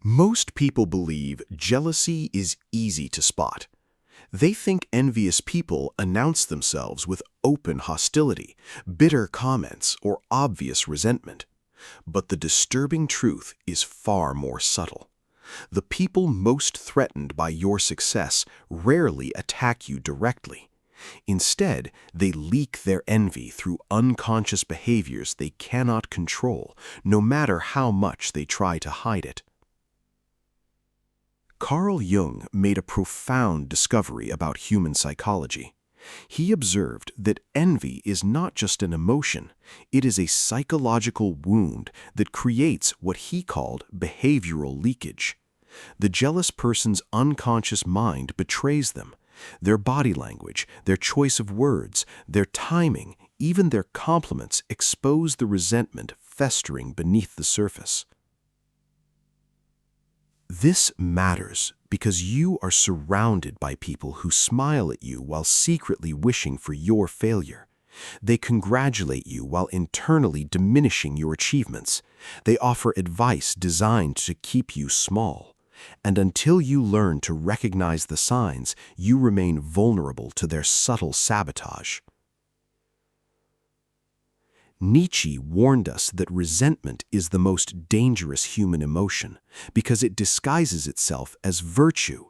Most people believe jealousy is easy to spot. They think envious people announce themselves with open hostility, bitter comments, or obvious resentment. But the disturbing truth is far more subtle. The people most threatened by your success rarely attack you directly. Instead, they leak their envy through unconscious behaviors they cannot control, no matter how much they try to hide it. Carl Jung made a profound discovery about human psychology. He observed that envy is not just an emotion, it is a psychological wound that creates what he called behavioral leakage. The jealous person's unconscious mind betrays them. Their body language, their choice of words, their timing, even their compliments expose the resentment festering beneath the surface. This matters because you are surrounded by people who smile at you while secretly wishing for your failure. They congratulate you while internally diminishing your achievements. They offer advice designed to keep you small. And until you learn to recognize the signs, you remain vulnerable to their subtle sabotage. Nietzsche warned us that resentment is the most dangerous human emotion because it disguises itself as virtue.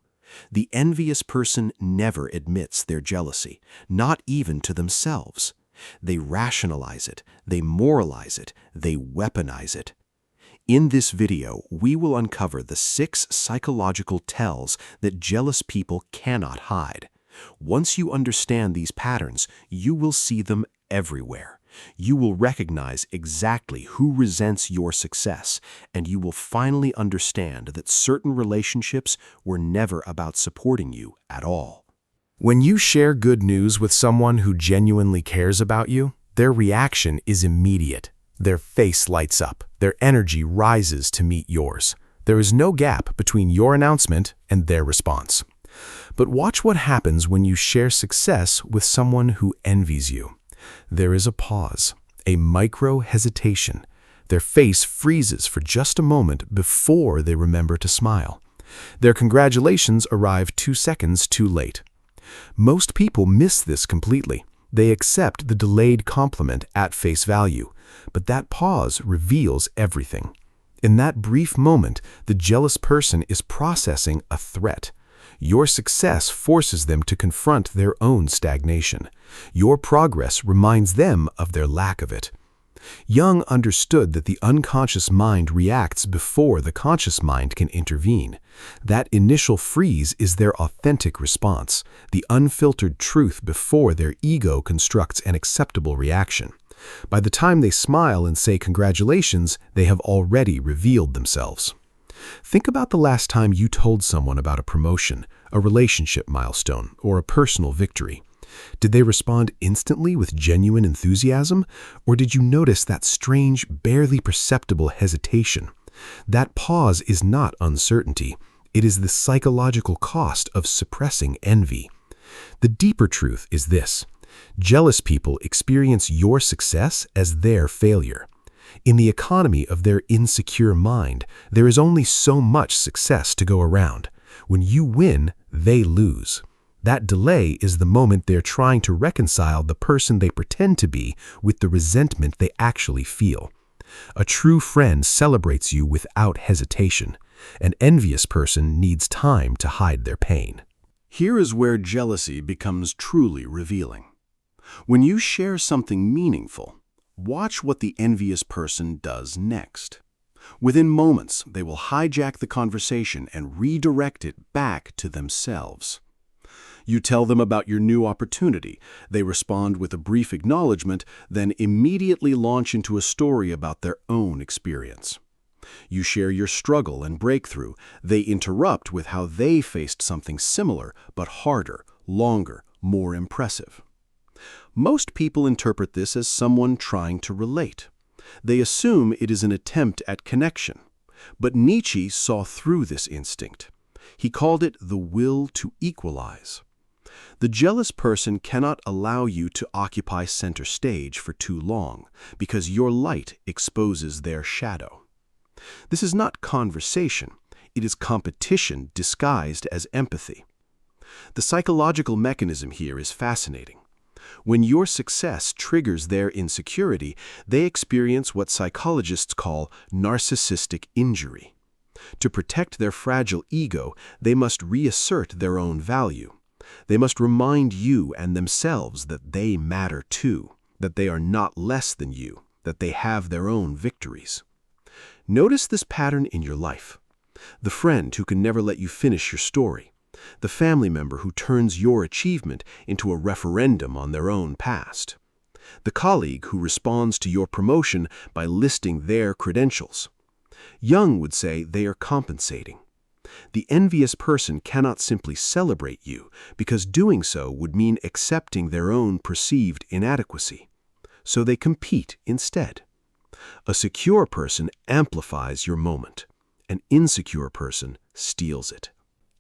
The envious person never admits their jealousy, not even to themselves. They rationalize it, they moralize it, they weaponize it. In this video, we will uncover the 6 psychological tells that jealous people cannot hide. Once you understand these patterns, you will see them everywhere. You will recognize exactly who resents your success, and you will finally understand that certain relationships were never about supporting you at all. When you share good news with someone who genuinely cares about you, their reaction is immediate. Their face lights up, their energy rises to meet yours. There is no gap between your announcement and their response. But watch what happens when you share success with someone who envies you. There is a pause, a micro-hesitation. Their face freezes for just a moment before they remember to smile. Their congratulations arrive 2 seconds too late. Most people miss this completely. They accept the delayed compliment at face value, but that pause reveals everything. In that brief moment, the jealous person is processing a threat. Your success forces them to confront their own stagnation. Your progress reminds them of their lack of it. Jung understood that the unconscious mind reacts before the conscious mind can intervene. That initial freeze is their authentic response, the unfiltered truth before their ego constructs an acceptable reaction. By the time they smile and say congratulations, they have already revealed themselves. Think about the last time you told someone about a promotion, a relationship milestone, or a personal victory. Did they respond instantly with genuine enthusiasm, or did you notice that strange, barely perceptible hesitation? That pause is not uncertainty. It is the psychological cost of suppressing envy. The deeper truth is this: jealous people experience your success as their failure. In the economy of their insecure mind, there is only so much success to go around. When you win, they lose. That delay is the moment they're trying to reconcile the person they pretend to be with the resentment they actually feel. A true friend celebrates you without hesitation. An envious person needs time to hide their pain. Here is where jealousy becomes truly revealing. When you share something meaningful, watch what the envious person does next. Within moments, they will hijack the conversation and redirect it back to themselves. You tell them about your new opportunity. They respond with a brief acknowledgement, then immediately launch into a story about their own experience. You share your struggle and breakthrough. They interrupt with how they faced something similar, but harder, longer, more impressive. Most people interpret this as someone trying to relate. They assume it is an attempt at connection. But Nietzsche saw through this instinct. He called it the will to equalize. The jealous person cannot allow you to occupy center stage for too long because your light exposes their shadow. This is not conversation. It is competition disguised as empathy. The psychological mechanism here is fascinating. When your success triggers their insecurity, they experience what psychologists call narcissistic injury. To protect their fragile ego, they must reassert their own value. They must remind you and themselves that they matter too, that they are not less than you, that they have their own victories. Notice this pattern in your life. The friend who can never let you finish your story. The family member who turns your achievement into a referendum on their own past. The colleague who responds to your promotion by listing their credentials. Jung would say they are compensating. The envious person cannot simply celebrate you, because doing so would mean accepting their own perceived inadequacy. So they compete instead. A secure person amplifies your moment. An insecure person steals it.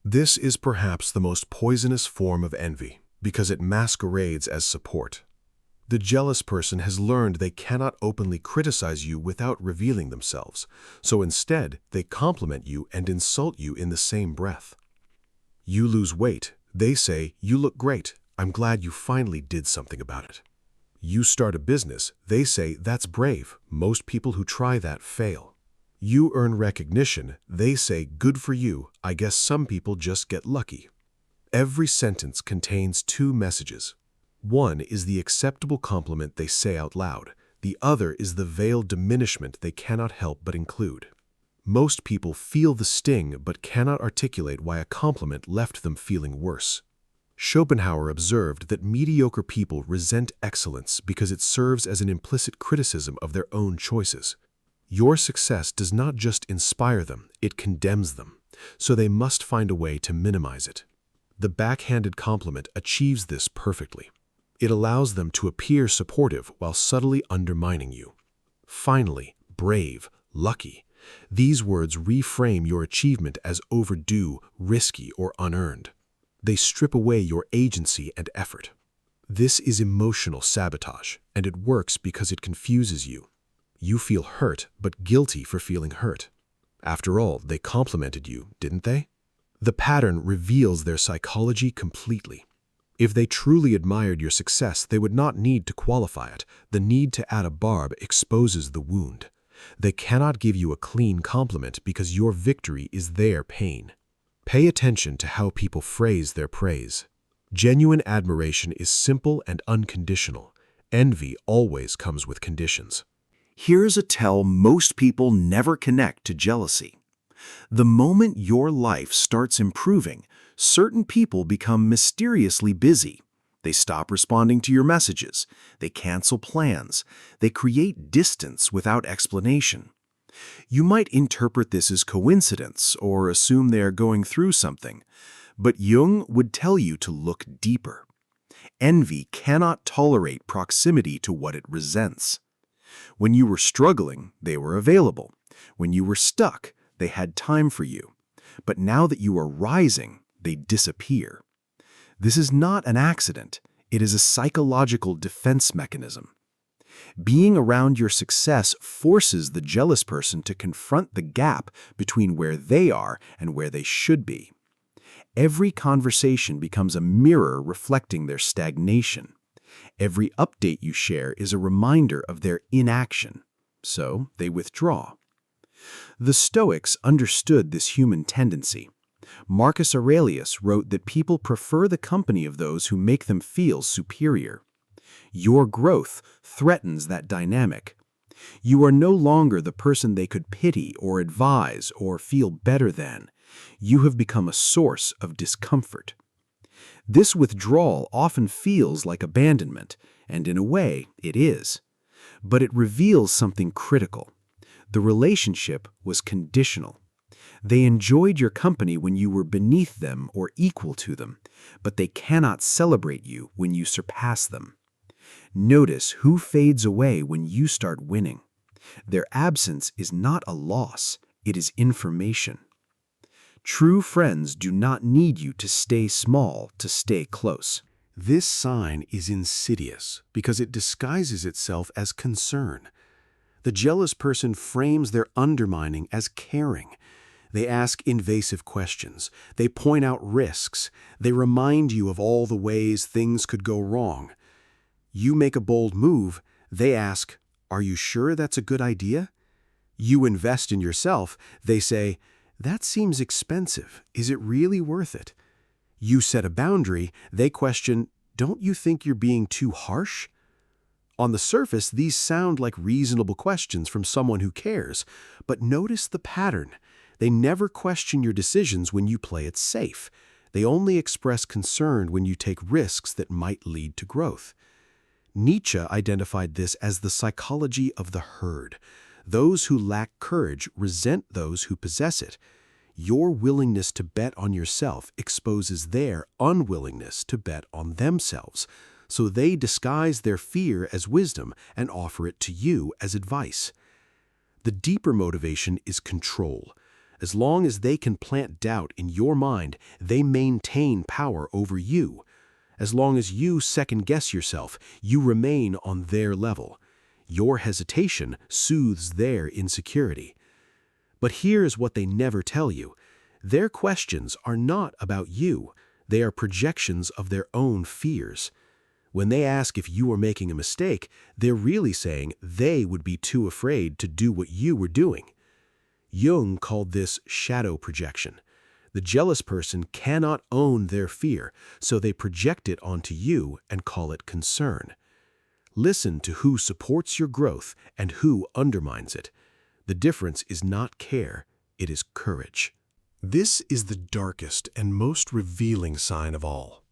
This is perhaps the most poisonous form of envy, because it masquerades as support. The jealous person has learned they cannot openly criticize you without revealing themselves, so instead they compliment you and insult you in the same breath. You lose weight, they say, "You look great, I'm glad you finally did something about it." You start a business, they say, "That's brave, most people who try that fail." You earn recognition, they say, "Good for you, I guess some people just get lucky." Every sentence contains two messages. One is the acceptable compliment they say out loud. The other is the veiled diminishment they cannot help but include. Most people feel the sting but cannot articulate why a compliment left them feeling worse. Schopenhauer observed that mediocre people resent excellence because it serves as an implicit criticism of their own choices. Your success does not just inspire them, it condemns them, so they must find a way to minimize it. The backhanded compliment achieves this perfectly. It allows them to appear supportive while subtly undermining you. Finally, brave, lucky. These words reframe your achievement as overdue, risky, or unearned. They strip away your agency and effort. This is emotional sabotage, and it works because it confuses you. You feel hurt, but guilty for feeling hurt. After all, they complimented you, didn't they? The pattern reveals their psychology completely. If they truly admired your success, they would not need to qualify it. The need to add a barb exposes the wound. They cannot give you a clean compliment because your victory is their pain. Pay attention to how people phrase their praise. Genuine admiration is simple and unconditional. Envy always comes with conditions. Here's a tell most people never connect to jealousy. The moment your life starts improving, certain people become mysteriously busy. They stop responding to your messages. They cancel plans. They create distance without explanation. You might interpret this as coincidence or assume they are going through something, but Jung would tell you to look deeper. Envy cannot tolerate proximity to what it resents. When you were struggling, they were available. When you were stuck, they had time for you. But now that you are rising, they disappear. This is not an accident. It is a psychological defense mechanism. Being around your success forces the jealous person to confront the gap between where they are and where they should be. Every conversation becomes a mirror reflecting their stagnation. Every update you share is a reminder of their inaction, so they withdraw. The Stoics understood this human tendency. Marcus Aurelius wrote that people prefer the company of those who make them feel superior. Your growth threatens that dynamic. You are no longer the person they could pity or advise or feel better than. You have become a source of discomfort. This withdrawal often feels like abandonment, and in a way, it is. But it reveals something critical. The relationship was conditional. They enjoyed your company when you were beneath them or equal to them, but they cannot celebrate you when you surpass them. Notice who fades away when you start winning. Their absence is not a loss, it is information. True friends do not need you to stay small to stay close. This sign is insidious because it disguises itself as concern. The jealous person frames their undermining as caring. They ask invasive questions. They point out risks. They remind you of all the ways things could go wrong. You make a bold move. They ask, "Are you sure that's a good idea?" You invest in yourself. They say, "That seems expensive. Is it really worth it?" You set a boundary. They question, "Don't you think you're being too harsh?" On the surface, these sound like reasonable questions from someone who cares, but notice the pattern. They never question your decisions when you play it safe. They only express concern when you take risks that might lead to growth. Nietzsche identified this as the psychology of the herd. Those who lack courage resent those who possess it. Your willingness to bet on yourself exposes their unwillingness to bet on themselves. So they disguise their fear as wisdom and offer it to you as advice. The deeper motivation is control. As long as they can plant doubt in your mind, they maintain power over you. As long as you second-guess yourself, you remain on their level. Your hesitation soothes their insecurity. But here's what they never tell you. Their questions are not about you. They are projections of their own fears. When they ask if you are making a mistake, they're really saying they would be too afraid to do what you were doing. Jung called this shadow projection. The jealous person cannot own their fear, so they project it onto you and call it concern. Listen to who supports your growth and who undermines it. The difference is not care, it is courage. This is the darkest and most revealing sign of all.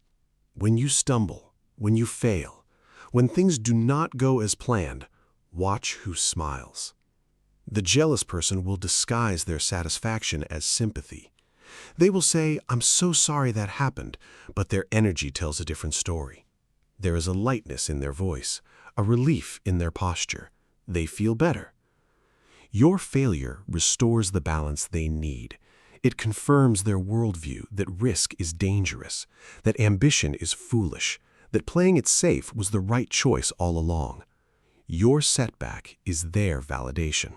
When you stumble, when you fail, when things do not go as planned, watch who smiles. The jealous person will disguise their satisfaction as sympathy. They will say, "I'm so sorry that happened," but their energy tells a different story. There is a lightness in their voice, a relief in their posture. They feel better. Your failure restores the balance they need. It confirms their worldview that risk is dangerous, that ambition is foolish, that playing it safe was the right choice all along. Your setback is their validation.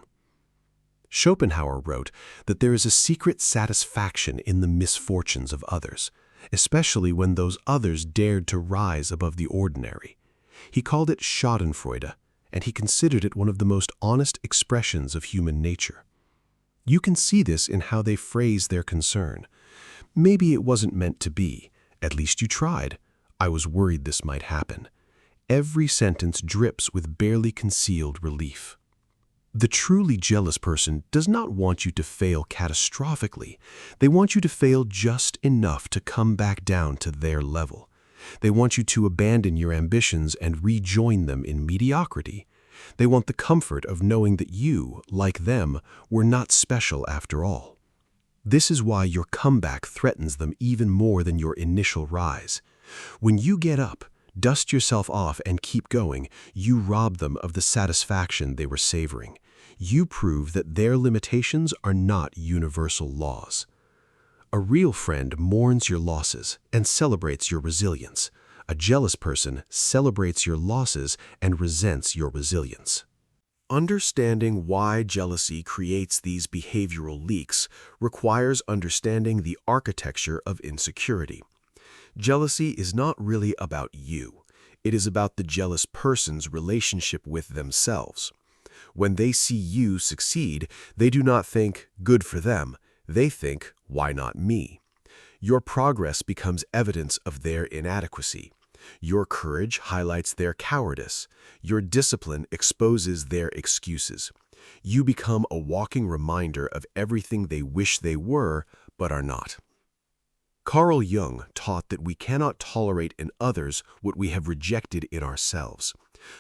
Schopenhauer wrote that there is a secret satisfaction in the misfortunes of others, especially when those others dared to rise above the ordinary. He called it Schadenfreude, and he considered it one of the most honest expressions of human nature. You can see this in how they phrase their concern. "Maybe it wasn't meant to be. At least you tried. I was worried this might happen." Every sentence drips with barely concealed relief. The truly jealous person does not want you to fail catastrophically. They want you to fail just enough to come back down to their level. They want you to abandon your ambitions and rejoin them in mediocrity. They want the comfort of knowing that you, like them, were not special after all. This is why your comeback threatens them even more than your initial rise. When you get up, dust yourself off and keep going, you rob them of the satisfaction they were savoring. You prove that their limitations are not universal laws. A real friend mourns your losses and celebrates your resilience. A jealous person celebrates your losses and resents your resilience. Understanding why jealousy creates these behavioral leaks requires understanding the architecture of insecurity. Jealousy is not really about you. It is about the jealous person's relationship with themselves. When they see you succeed, they do not think, "Good for them." They think, "Why not me?" Your progress becomes evidence of their inadequacy. Your courage highlights their cowardice. Your discipline exposes their excuses. You become a walking reminder of everything they wish they were, but are not. Carl Jung taught that we cannot tolerate in others what we have rejected in ourselves.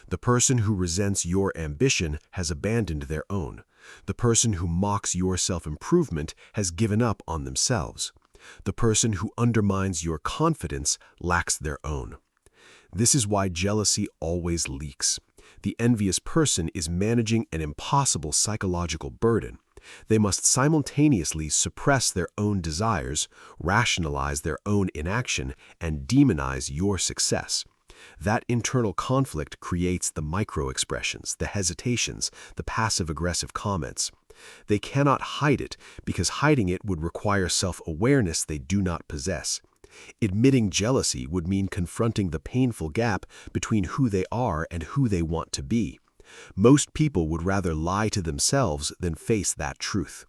The person who resents your ambition has abandoned their own. The person who mocks your self-improvement has given up on themselves. The person who undermines your confidence lacks their own. This is why jealousy always leaks. The envious person is managing an impossible psychological burden. They must simultaneously suppress their own desires, rationalize their own inaction, and demonize your success. That internal conflict creates the micro-expressions, the hesitations, the passive-aggressive comments. They cannot hide it because hiding it would require self-awareness they do not possess. Admitting jealousy would mean confronting the painful gap between who they are and who they want to be. Most people would rather lie to themselves than face that truth.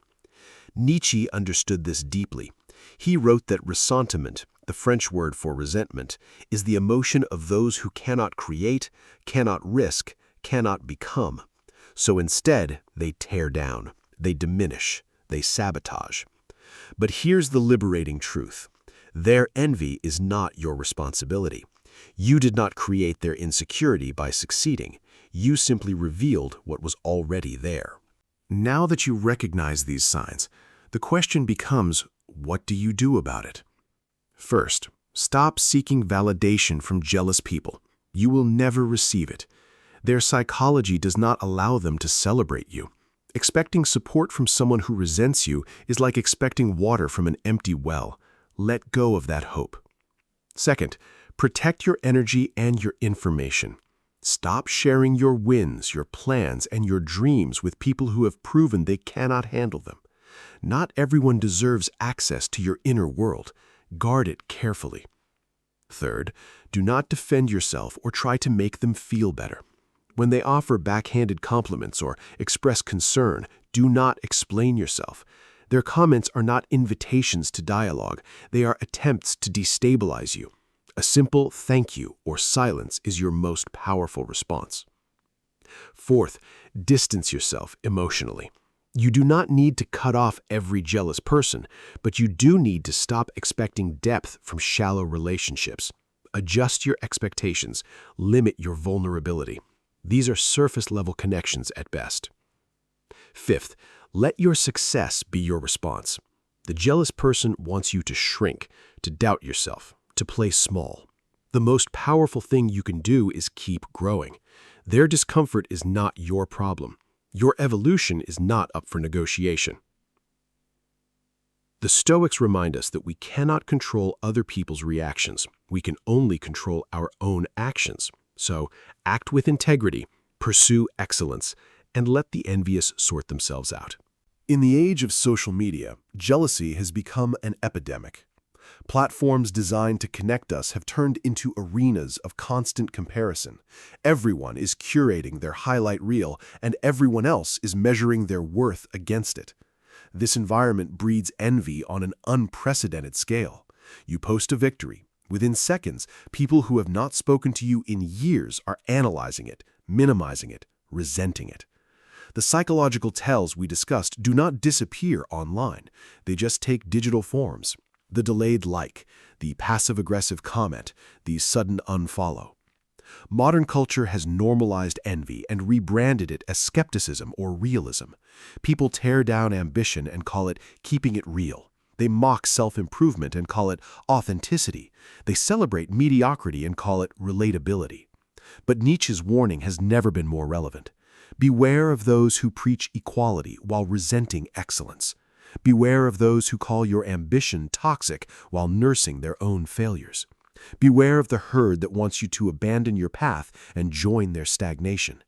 Nietzsche understood this deeply. He wrote that ressentiment, the French word for resentment, is the emotion of those who cannot create, cannot risk, cannot become. So instead, they tear down, they diminish, they sabotage. But here's the liberating truth. Their envy is not your responsibility. You did not create their insecurity by succeeding. You simply revealed what was already there. Now that you recognize these signs, the question becomes, what do you do about it? First, stop seeking validation from jealous people. You will never receive it. Their psychology does not allow them to celebrate you. Expecting support from someone who resents you is like expecting water from an empty well. Let go of that hope. Second, protect your energy and your information. Stop sharing your wins, your plans, and your dreams with people who have proven they cannot handle them. Not everyone deserves access to your inner world. Guard it carefully. Third, do not defend yourself or try to make them feel better. When they offer backhanded compliments or express concern, do not explain yourself. Their comments are not invitations to dialogue. They are attempts to destabilize you. A simple thank you or silence is your most powerful response. Fourth, distance yourself emotionally. You do not need to cut off every jealous person, but you do need to stop expecting depth from shallow relationships. Adjust your expectations. Limit your vulnerability. These are surface-level connections at best. Fifth, let your success be your response. The jealous person wants you to shrink, to doubt yourself, to play small. The most powerful thing you can do is keep growing. Their discomfort is not your problem. Your evolution is not up for negotiation. The Stoics remind us that we cannot control other people's reactions. We can only control our own actions. So, act with integrity, pursue excellence, and let the envious sort themselves out. In the age of social media, jealousy has become an epidemic. Platforms designed to connect us have turned into arenas of constant comparison. Everyone is curating their highlight reel, and everyone else is measuring their worth against it. This environment breeds envy on an unprecedented scale. You post a victory. Within seconds, people who have not spoken to you in years are analyzing it, minimizing it, resenting it. The psychological tells we discussed do not disappear online. They just take digital forms. The delayed like, the passive-aggressive comment, the sudden unfollow. Modern culture has normalized envy and rebranded it as skepticism or realism. People tear down ambition and call it keeping it real. They mock self-improvement and call it authenticity. They celebrate mediocrity and call it relatability. But Nietzsche's warning has never been more relevant. Beware of those who preach equality while resenting excellence. Beware of those who call your ambition toxic while nursing their own failures. Beware of the herd that wants you to abandon your path and join their stagnation.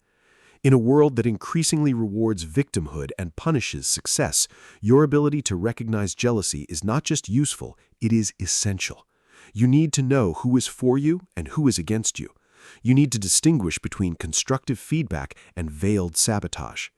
In a world that increasingly rewards victimhood and punishes success, your ability to recognize jealousy is not just useful, it is essential. You need to know who is for you and who is against you. You need to distinguish between constructive feedback and veiled sabotage.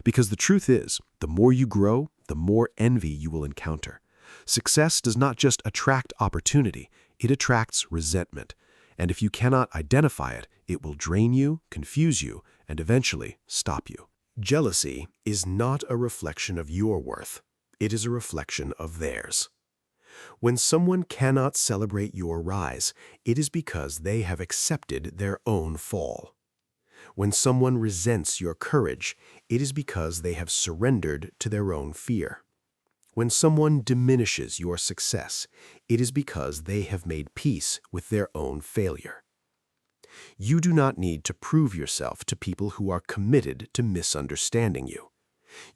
Because the truth is, the more you grow, the more envy you will encounter. Success does not just attract opportunity, it attracts resentment. And if you cannot identify it, it will drain you, confuse you, and eventually stop you. Jealousy is not a reflection of your worth. It is a reflection of theirs. When someone cannot celebrate your rise, it is because they have accepted their own fall. When someone resents your courage, it is because they have surrendered to their own fear. When someone diminishes your success, it is because they have made peace with their own failure. You do not need to prove yourself to people who are committed to misunderstanding you.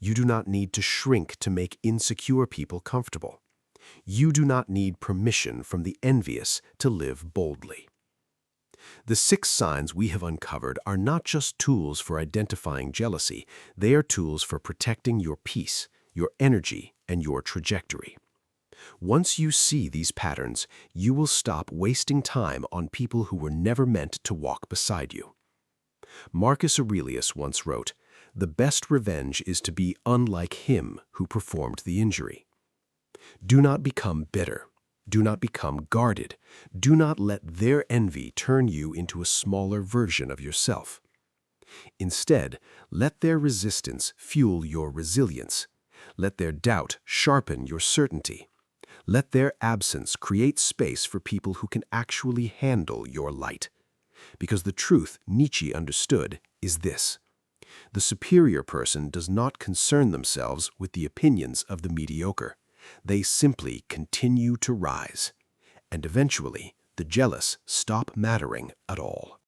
You do not need to shrink to make insecure people comfortable. You do not need permission from the envious to live boldly. The 6 signs we have uncovered are not just tools for identifying jealousy, they are tools for protecting your peace, your energy, and your trajectory. Once you see these patterns, you will stop wasting time on people who were never meant to walk beside you. Marcus Aurelius once wrote, "The best revenge is to be unlike him who performed the injury." Do not become bitter. Do not become guarded. Do not let their envy turn you into a smaller version of yourself. Instead, let their resistance fuel your resilience. Let their doubt sharpen your certainty. Let their absence create space for people who can actually handle your light. Because the truth Nietzsche understood is this: the superior person does not concern themselves with the opinions of the mediocre. They simply continue to rise. And eventually, the jealous stop mattering at all.